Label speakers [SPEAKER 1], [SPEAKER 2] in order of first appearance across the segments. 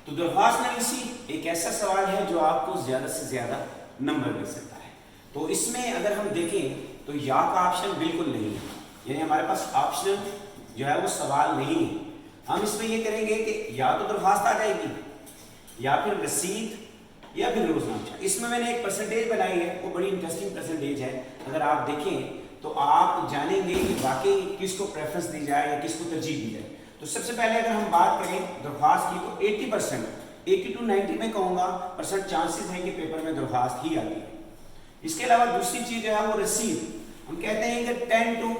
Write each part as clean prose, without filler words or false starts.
[SPEAKER 1] تو درخواست نویسی ایک ایسا سوال ہے جو آپ کو زیادہ سے زیادہ نمبر مل سکتا ہے. تو اس میں اگر ہم دیکھیں تو یا کا آپشن بالکل نہیں ہے، یعنی ہمارے پاس آپشن جو ہے وہ سوال نہیں ہے. ہم اس میں یہ کریں گے کہ یا تو درخواست آ جائے گی یا پھر رسید یا پھر روزنامہ. اس میں نے ایک پرسنٹیج بنائی ہے، وہ بڑی انٹرسٹنگ پرسنٹیج ہے. اگر آپ دیکھیں تو آپ جانیں گے کہ واقعی کس کو پریفرنس دی جائے یا کس کو ترجیح دی جائے. تو سب سے پہلے اگر ہم بات کریں درخواست کی تو 80%، 80 to 90 میں کہوں گا پرسنٹ چانسز ہیں کہ پیپر میں درخواست ہی آتی ہے. اس کے علاوہ دوسری چیز جو ہے وہ رسید. ہم کہتے ہیں کہ 10 to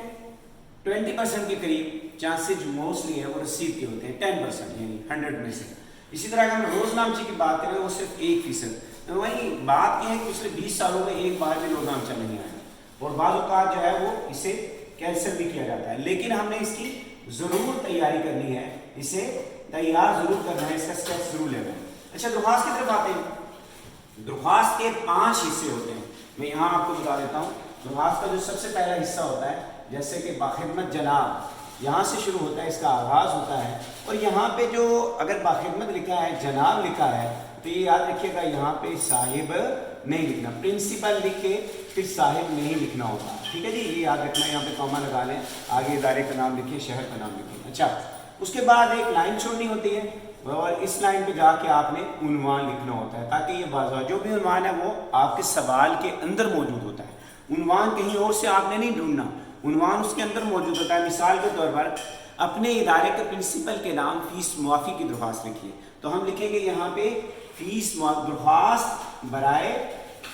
[SPEAKER 1] 20% کے قریب چانسز موسٹلی ہے وہ رسید کے ہوتے ہیں، 10% یعنی 100 میں سے. اسی طرح اگر ہم روزنامچے کی بات کریں وہ صرف 1%. وہی بات یہ ہے کہ پچھلے 20 سالوں میں ایک بار بھی روزنامچہ نہیں آیا، اور بعض اوقات جو ہے وہ اسے کینسل بھی کیا جاتا ہے. لیکن ہم نے اس کی ضرور تیاری کرنی ہے، اسے تیار ضرور کرنا ہے، اس کا اسٹیپ ضرور لینا ہے. اچھا درخواست کی طرف آتے ہیں. درخواست کے 5 حصے ہوتے ہیں، میں یہاں آپ کو بتا دیتا ہوں. درخواست کا جو سب سے پہلا حصہ ہوتا ہے جیسے کہ باخدمت جناب، یہاں سے شروع ہوتا ہے، اس کا آغاز ہوتا ہے. اور یہاں پہ جو اگر باخدمت لکھا ہے، جناب لکھا ہے، تو یہ یاد رکھیے گا یہاں پہ صاحب نہیں لکھنا، پرنسپل لکھ کے پھر صاحب نہیں لکھنا ہوتا. ٹھیک ہے جی، یہ یاد رکھنا. یہاں پہ کامہ لگا لیں، آگے ادارے کا نام لکھیے، شہر کا نام لکھیے. اچھا اس کے بعد ایک لائن چھوڑنی ہوتی ہے، اور اس لائن پہ جا کے آپ نے عنوان لکھنا ہوتا ہے تاکہ یہ واضح ہو. جو بھی عنوان ہے وہ آپ کے سوال کے اندر موجود ہوتا ہے. عنوان کہیں اور سے آپ نے نہیں ڈھونڈنا، عنوان اس کے اندر موجود ہوتا ہے. مثال کے طور پر اپنے ادارے کے پرنسپل کے نام فیس معافی کی درخواست لکھیے، تو ہم لکھیں گے یہاں پہ فیس درخواست برائے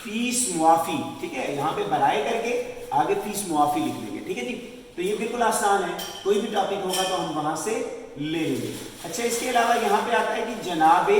[SPEAKER 1] فیس معافی. ٹھیک ہے، یہاں پہ برائے کر کے آگے فیس معافی لکھ لیں گے. ٹھیک ہے جی، تو یہ بالکل آسان ہے، کوئی بھی ٹاپک ہوگا تو ہم وہاں سے لے لیں گے. اچھا اس کے علاوہ یہاں پہ آتا ہے کہ جناب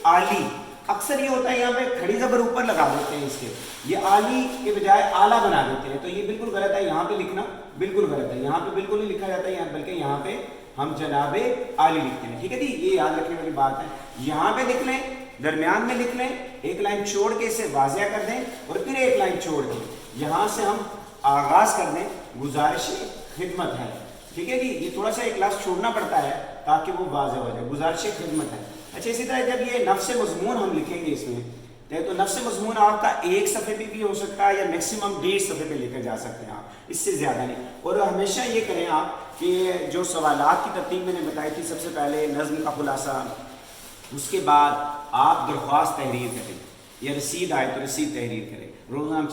[SPEAKER 1] عالی. اکثر یہ ہوتا ہے یہاں پہ کھڑی زبر اوپر لگا دیتے ہیں، اس کے یہ عالی کے بجائے اعلیٰ بنا دیتے ہیں، تو یہ بالکل غلط ہے. یہاں پہ لکھنا بالکل غلط ہے، یہاں پہ بالکل نہیں لکھا جاتا ہے، بلکہ یہاں پہ ہم جناب عالی لکھتے ہیں. ٹھیک ہے جی، یہ یاد رکھنے والی بات ہے. یہاں پہ لکھ لیں، درمیان میں لکھ لیں، ایک لائن چھوڑ کے اسے واضح کر دیں، اور پھر ایک لائن چھوڑ کے یہاں سے ہم آغاز کر دیں گزارش خدمت ہے. ٹھیک ہے جی، یہ تھوڑا سا ایک کلاس چھوڑنا پڑتا ہے تاکہ وہ واضح ہو جائے، گزارش خدمت ہے. اچھا اسی طرح جب یہ نفس مضمون ہم لکھیں گے اس میں، تو نفس مضمون آپ کا 1 صفحے پہ بھی ہو سکتا ہے یا میکسیمم 1.5 صفحے پہ لے کر جا سکتے ہیں آپ، اس سے زیادہ نہیں. اور ہمیشہ یہ کریں آپ کہ جو سوالات کی ترتیب میں نے بتائی تھی، سب سے پہلے نظم کا خلاصہ، اس کے بعد آپ درخواست تحریر کریں، یا رسید آئے تو رسید تحریر کریں. روزنامہ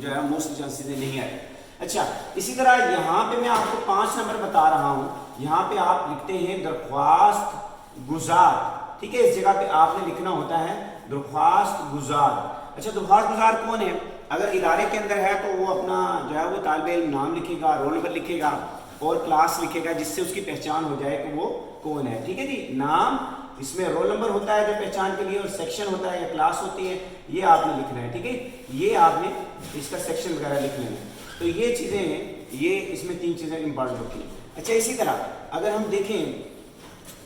[SPEAKER 1] جو ہے موسٹلی چانسز نہیں آئے. اچھا اسی طرح یہاں پہ میں آپ کو 5 نمبر بتا رہا ہوں. یہاں پہ آپ لکھتے ہیں درخواست گزار. ٹھیک ہے، اس جگہ پہ آپ نے لکھنا ہوتا ہے درخواست گزار. اچھا درخواست گزار کون ہے؟ اگر ادارے کے اندر ہے تو وہ اپنا جو ہے وہ طالب علم نام لکھے گا، رول نمبر لکھے گا اور کلاس لکھے گا، جس سے اس کی پہچان ہو جائے کہ وہ کون ہے. ٹھیک ہے جی، نام، اس میں رول نمبر ہوتا ہے جو پہچان کے لیے، اور سیکشن ہوتا ہے یا کلاس ہوتی ہے، یہ آپ نے لکھنا ہے. ٹھیک ہے، یہ آپ نے اس کا سیکشن وغیرہ لکھ لینا ہے. تو یہ چیزیں ہیں، یہ اس میں 3 چیزیں امپورٹنٹ ہوتی ہیں. اچھا اسی طرح اگر ہم دیکھیں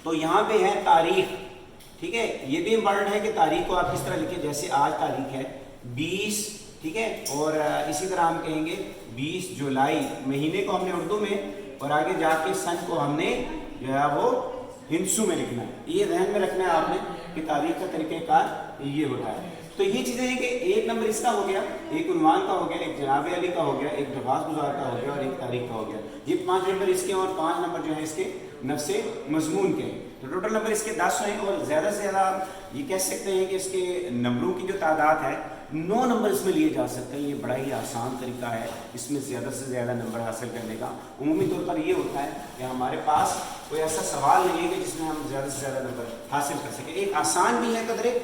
[SPEAKER 1] تو یہاں پہ ہے تاریخ. ٹھیک ہے، یہ بھی امپورٹنٹ ہے کہ تاریخ کو آپ کس طرح لکھیں. جیسے آج تاریخ ہے 20، ٹھیک ہے، اور اسی طرح ہم کہیں گے 20 جولائی. مہینے کو ہم نے اردو میں، اور آگے جا کے سن کو ہم نے جو ہے وہ ہندسو میں لکھنا ہے. یہ ذہن میں رکھنا ہے آپ نے کہ تاریخ کا طریقہ کار یہ ہوتا ہے. تو یہ چیزیں ہیں کہ 1 نمبر اس کا ہو گیا، ایک عنوان کا ہو گیا، ایک جناب علی کا ہو گیا، ایک درخواست گزار کا ہو گیا، اور ایک تاریخ کا ہو گیا. یہ 5 نمبر اس کے، اور 5 نمبر جو ہے اس کے نفس مضمون کے. تو ٹوٹل نمبر اس کے 10 ہیں، اور زیادہ سے زیادہ یہ کہہ سکتے ہیں کہ اس کے نمبروں کی جو تعداد ہے 9 نمبر اس میں لیے جا سکتے ہیں. یہ بڑا ہی آسان طریقہ ہے اس میں زیادہ سے زیادہ نمبر حاصل کرنے کا. عمومی طور پر یہ ہوتا ہے کہ ہمارے پاس کوئی ایسا سوال نہیں ہے کہ جس میں ہم زیادہ سے زیادہ نمبر حاصل کر سکیں. ایک آسان بھی ہے قدرے،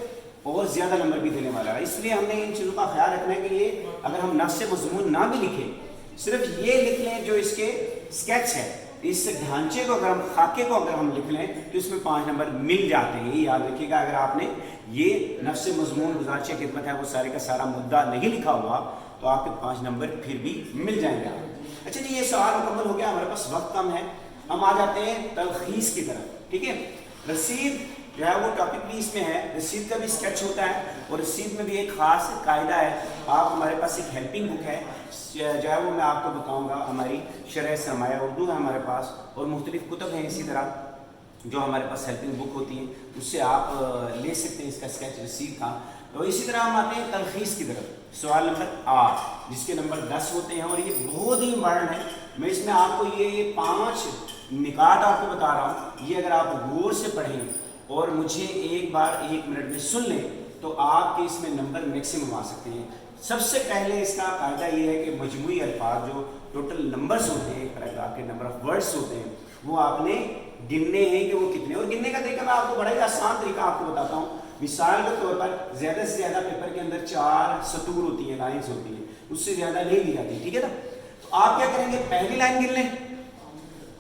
[SPEAKER 1] اور زیادہ نمبر بھی دینے والا ہے. اس لیے ہم نے ان چیزوں کا خیال رکھنا ہے کہ یہ اگر ہم نفس مضمون نہ بھی لکھیں، صرف یہ لکھ لیں جو اس کے اسکیچ ہے، اس ڈھانچے کو، اگر ہم خاکے کو اگر ہم لکھ لیں تو اس میں 5 نمبر مل جاتے ہیں. یہ یاد رکھیے گا، اگر آپ نے یہ نفس مضمون گزارش خدمت ہے وہ سارے کا سارا مدعا نہیں لکھا ہوا تو آپ کے 5 نمبر پھر بھی مل جائیں گے. اچھا جی، یہ سوال مکمل ہو گیا، ہمارے پاس وقت کم ہے. ہم آ جاتے ہیں تلخیص کی طرف. ٹھیک ہے، رسید جو ہے وہ ٹاپک بھی اس میں ہے، رسید کا بھی اسکیچ ہوتا ہے، اور رسید میں بھی ایک خاص قاعدہ ہے. آپ ہمارے پاس ایک ہیلپنگ بک ہے جو ہے وہ میں آپ کو بتاؤں گا، ہماری شرح سرمایہ اردو ہے ہمارے پاس، اور مختلف کتب ہیں اسی طرح. जो हमारे पास हेल्पिंग बुक होती है उससे आप ले सकते हैं इसका स्केच रिसीव का। तो इसी तरह हम आते हैं तलखीस की तरफ, सवाल नंबर 8 जिसके नंबर 10 होते हैं और ये बहुत ही इंपॉर्टेंट है। मैं इसमें आपको ये 5 निकात आपको बता रहा हूँ, ये अगर आप गौर से पढ़ें और मुझे एक बार 1 मिनट में सुन लें तो आपके इसमें नंबर मैक्सिमम आ सकते हैं। सबसे पहले इसका फायदा ये है कि मजमूई अल्फाज जो टोटल नंबर्स होते हैं, पैराग्राफ के नंबर ऑफ वर्ड्स होते हैं, वो आपने गिनने हैं कि वो कितने। और गिनने का तरीका मैं आपको बड़ा ही आसान तरीका आपको बताता हूँ। मिसाल के तौर पर ज़्यादा से ज़्यादा पेपर के अंदर 4 सतूर होती है, लाइन्स होती है, उससे ज़्यादा नहीं ली जाती, ठीक है ना। तो आप क्या करेंगे, पहली लाइन गिन लें,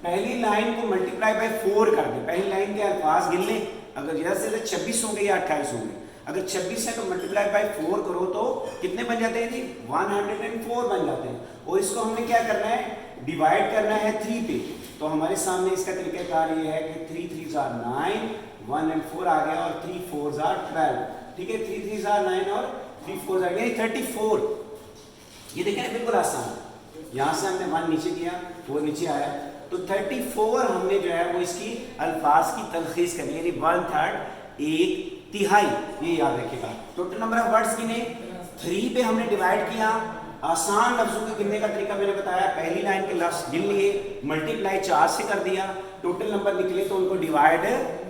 [SPEAKER 1] पहली लाइन को मल्टीप्लाई बाय 4 कर दें, पहली लाइन के अल्फाज गिन लें। अगर ज़्यादा से ज़्यादा 26 होंगे या 28 होंगे, अगर 26 है तो मल्टीप्लाई बाय 4 करो तो कितने बन जाते हैं जी, 104 बन जाते हैं। और इसको हमने क्या करना है, डिवाइड करना है 3 पे। तो हमारे सामने इसका तरीकाकार ये है कि 3 3s are 9, 1 and 4 आ गया और 3 4s are 12, ठीक है। 3 3s are 9 और 3 4s are 34। ये देखें ना बिल्कुल आसान, यहाँ से हमने 1 नीचे किया, 4 नीचे आया, तो 34 हमने जो है वो इसकी अल्फाज की तलखीस करनी है, यानी 1/3, 1/3, ये याद रखिएगा। टोटल नंबर ऑफ वर्ड्स गिने, 3 पे हमने डिवाइड किया। आसान लफ्जों के गिनने का तरीका मैंने बताया, पहली लाइन के लफ्ज गिन लिए, मल्टीप्लाई 4 से कर दिया, टोटल नंबर निकले तो उनको डिवाइड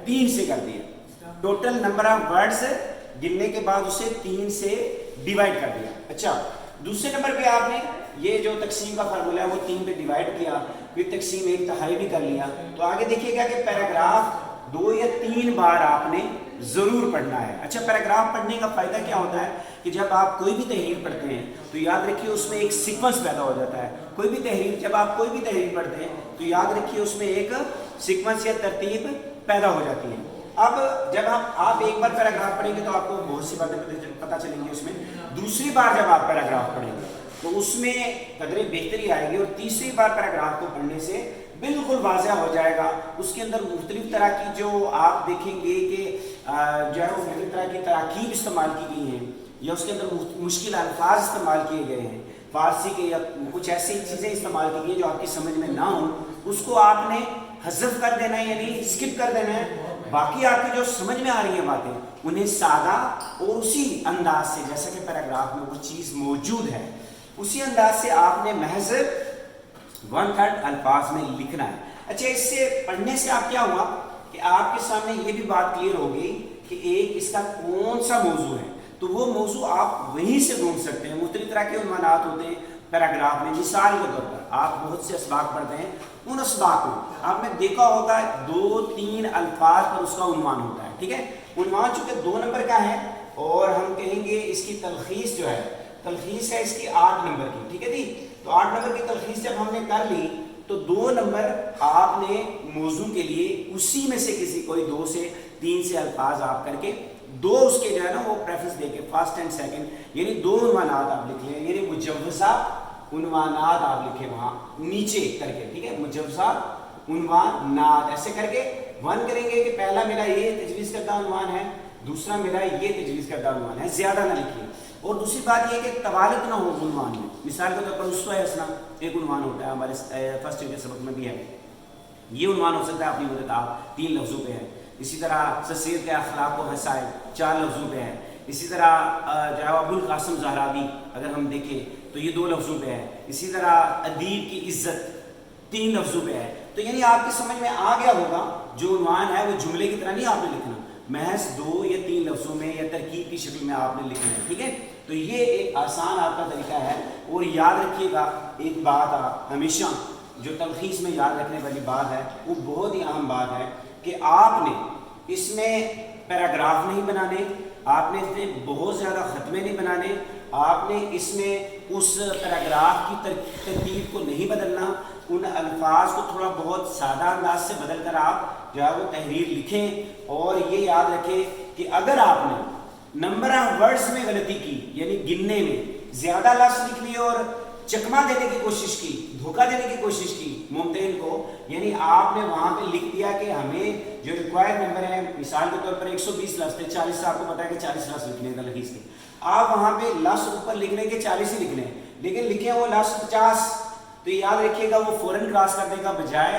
[SPEAKER 1] 3 से कर दिया। टोटल नंबर ऑफ वर्ड्स गिनने के बाद उसे 3 से डिवाइड कर दिया। अच्छा, दूसरे नंबर पे आपने ये जो तकसीम का फार्मूला है वो 3 पे डिवाइड किया, फिर तकसीम 1/3 भी कर लिया। तो आगे देखिएगा कि पैराग्राफ 2 या 3 बार आपने जरूर पढ़ना है। अच्छा, पैराग्राफ पढ़ने का फायदा क्या होता है कि जब आप कोई भी तहरीर पढ़ते हैं तो याद रखिए उसमें एक सीक्वेंस पैदा हो जाता है। कोई भी तहरीर, जब आप कोई भी तहरीर पढ़ते हैं तो याद रखिए उसमें एक सीक्वेंस या तरतीब पैदा हो जाती है। अब जब आप एक बार पैराग्राफ पढ़ेंगे तो आपको बहुत सी बातें पता चलेंगी उसमें। दूसरी बार जब आप पैराग्राफ पढ़ेंगे तो उसमें कदरे बेहतरी आएगी और तीसरी बार पैराग्राफ को पढ़ने से बिल्कुल वाज़ह हो जाएगा। उसके अंदर मुख्तलिफ तरह की जो आप देखेंगे कि जो है वो मुख्तलिफ तरह की तराकीब इस्तेमाल की गई हैं या उसके अंदर मुश्किल अल्फाज इस्तेमाल किए गए हैं फारसी के, या कुछ ऐसी चीज़ें इस्तेमाल की गई हैं जो आपकी समझ में ना हो, उसको आपने हज़फ कर देना है, यानी स्किप कर देना है। बाकी आपकी जो समझ में आ रही है बातें उन्हें सादा और उसी अंदाज से, जैसा कि पैराग्राफ में वो चीज़ मौजूद है, उसी अंदाज से आपने महज 1/3 अल्फाज में लिखना है। अच्छा, इससे पढ़ने से आप क्या हुआ कि आपके सामने ये भी बात क्लियर होगी कि एक इसका कौन सा मौजू है, तो वो मौजू आप वहीं से ढूंढ सकते हैं। मुख्तलिफ तरह के उन्वानात होते हैं पैराग्राफ में। मिसाल के तौर पर आप बहुत से असबाक पढ़ते हैं, उन असबाक को आपने देखा होगा 2-3 अल्फाज पर उसका उन्वान होता है, ठीक है। उन्वान चूंकि 2 नंबर का है और हम कहेंगे इसकी तलखीस जो है, तलखीस है इसकी 8 नंबर की, ठीक है जी। तो 8 नंबर की तलखीस जब हमने कर ली तो 2 नंबर आपने मौजू के लिए उसी में से किसी कोई 2 से 3 से अल्फाज आप करके 2 उसके जो है ना वो प्रेफरेंस देके फर्स्ट एंड सेकंड, यानी 2 उन्वानात आप लिख लें, यानी मुजव्वज़ा उन्वानात आप लिखे वहाँ नीचे करके, ठीक है। मुजव्वज़ा उन्वानात ऐसे करके 1 करेंगे कि पहला मेरा ये तजवीज़ करदा उन्वान है, दूसरा मेरा ये तजवीज़ करदा उन्वान है, ज़्यादा ना लिखिए। और दूसरी बात ये कि तवालुत ना हो उन्वान में। मिसाल के तौर पर उसवा हसना एक उन्वान होता है, हमारे फर्स्ट ईयर के सबक में भी है, ये उन्वान हो सकता है अपनी मदद आप 3 लफ्ज़ों पे है। इसी तरह ससीर के अखलाक व हसाइल 4 लफ्ज़ों पे है। इसी तरह जो है अबुल कासिम ज़हरावी अगर हम देखें तो ये 2 लफ्ज़ों पे है। इसी तरह अदीब की इज्जत 3 लफ्ज़ों पे है। तो यानी आपकी समझ में आ गया होगा जो उन्वान है वो जुमले की तरह नहीं आपने लिखना, महज 2 या 3 लफ्ज़ों में या तरकीब की शक्ल में आपने लिखना है, ठीक है। तो ये एक आसान आपका तरीका है। और याद रखिएगा एक बात आप हमेशा जो तलखीस में याद रखने वाली बात है वो बहुत ही अहम बात है कि आपने इसमें पैराग्राफ नहीं बनाने, आपने इसमें बहुत ज़्यादा ख़त्मे नहीं बनाने, आपने इसमें उस पैराग्राफ की तरतीब को नहीं बदलना, उन अल्फाज को थोड़ा बहुत सादा अंदाज से बदल कर आप जो है वो तहरीर लिखें। और ये याद रखें कि अगर आपने नंबर ऑफ वर्ड्स में गलती की, यानी गिनने में ज़्यादा लफ्ज़ लिख लिए और चकमा देने की कोशिश की, धोखा देने की कोशिश की मुमतहिन को, यानी आपने वहाँ पे लिख दिया कि हमें जो रिक्वायर्ड नंबर है, मिसाल के तौर पर 120 लफ्ज़ थे, 40 आपको पता है कि 40 लफ्ज़ लिखने का लफीज़ के, आप वहाँ पे लफ्ज़ ऊपर लिखने के 40 ही लिखने, लेकिन लिखे वो लफ्ज़ 50, तो याद रखिएगा वो फौरन क्रॉस कर देगा, बजाय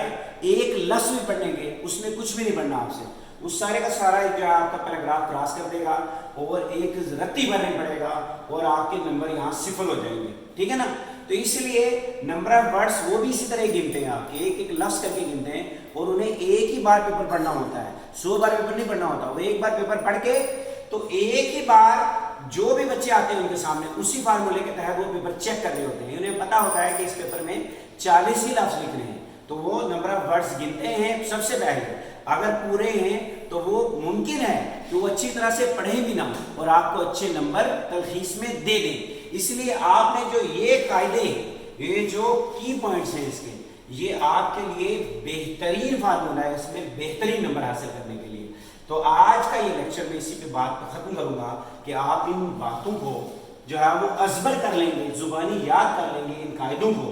[SPEAKER 1] एक लफ्ज भी पढ़ने के उसमें कुछ भी नहीं पढ़ना आपसे, उस सारे का सारा जो है आपका पैराग्राफ क्रॉस कर देगा और एक रत्ती भरनी पड़ेगा और आपके नंबर यहाँ सिफल हो जाएंगे, ठीक है ना। तो इसलिए नंबर ऑफ वर्ड्स वो भी इसी तरह गिनते हैं, आपके एक एक लफ्ज करके गिनते हैं और उन्हें एक ही बार पेपर पढ़ना होता है, 100 बार पेपर नहीं पढ़ना होता। वो एक बार पेपर पढ़ के तो एक ही बार जो भी बच्चे आते हैं उनके सामने उसी फार्मूले के तहत वो पेपर चेक कर रहे होते हैं। उन्हें पता होता है कि इस पेपर में 40 ही लफ्ज लिखने हैं, तो वो नंबर ऑफ वर्ड्स गिनते हैं सबसे पहले। अगर पूरे हैं तो वो मुमकिन है कि वो अच्छी तरह से पढ़ें भी ना और आपको अच्छे नंबर तलखीस में दे दें। इसलिए आपने जो ये कायदे, ये जो की पॉइंट्स हैं इसके, ये आपके लिए बेहतरीन फार्मूला है इसमें बेहतरीन नंबर हासिल करने के लिए। तो आज का ये लेक्चर मैं इसी पे बात को खत्म करूंगा कि आप इन बातों को जो है वो अज़बर कर लेंगे, जुबानी याद कर लेंगे इन कायदों को,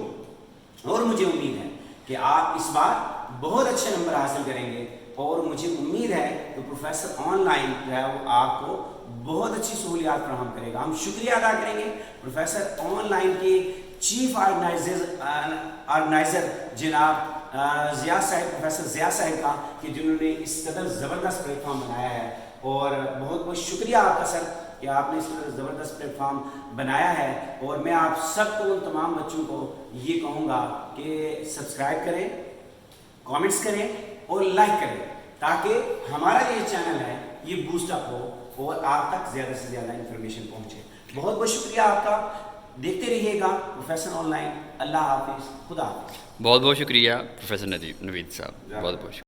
[SPEAKER 1] और मुझे उम्मीद है कि आप इस बार बहुत अच्छे नंबर हासिल करेंगे। और मुझे उम्मीद है कि प्रोफेसर ऑनलाइन जो है वो आपको बहुत अच्छी सहूलियात फराहम करेगा। हम शुक्रिया अदा करेंगे प्रोफेसर ऑनलाइन के चीफ ऑर्गेनाइजर जनाब ज़िया साहब, प्रोफेसर ज़िया साहब का, कि जिन्होंने इस कदर ज़बरदस्त प्लेटफॉर्म बनाया है। और बहुत बहुत शुक्रिया आपका सर कि आपने इस कदर ज़बरदस्त प्लेटफॉर्म बनाया है। और मैं आप सबको, उन तमाम बच्चों को ये कहूँगा कि सब्सक्राइब करें, कमेंट्स करें और लाइक करें, ताकि हमारा ये चैनल है ये बूस्ट अप हो और आप तक ज़्यादा से ज़्यादा इंफॉर्मेशन पहुँचे। बहुत बहुत शुक्रिया आपका, देखते रहिएगा प्रोफेसर ऑनलाइन। अल्लाह हाफिज़, खुदा हाफिज़।
[SPEAKER 2] बहुत बहुत शुक्रिया प्रोफेसर नवीद साहब, बहुत बहुत शुक्रिया।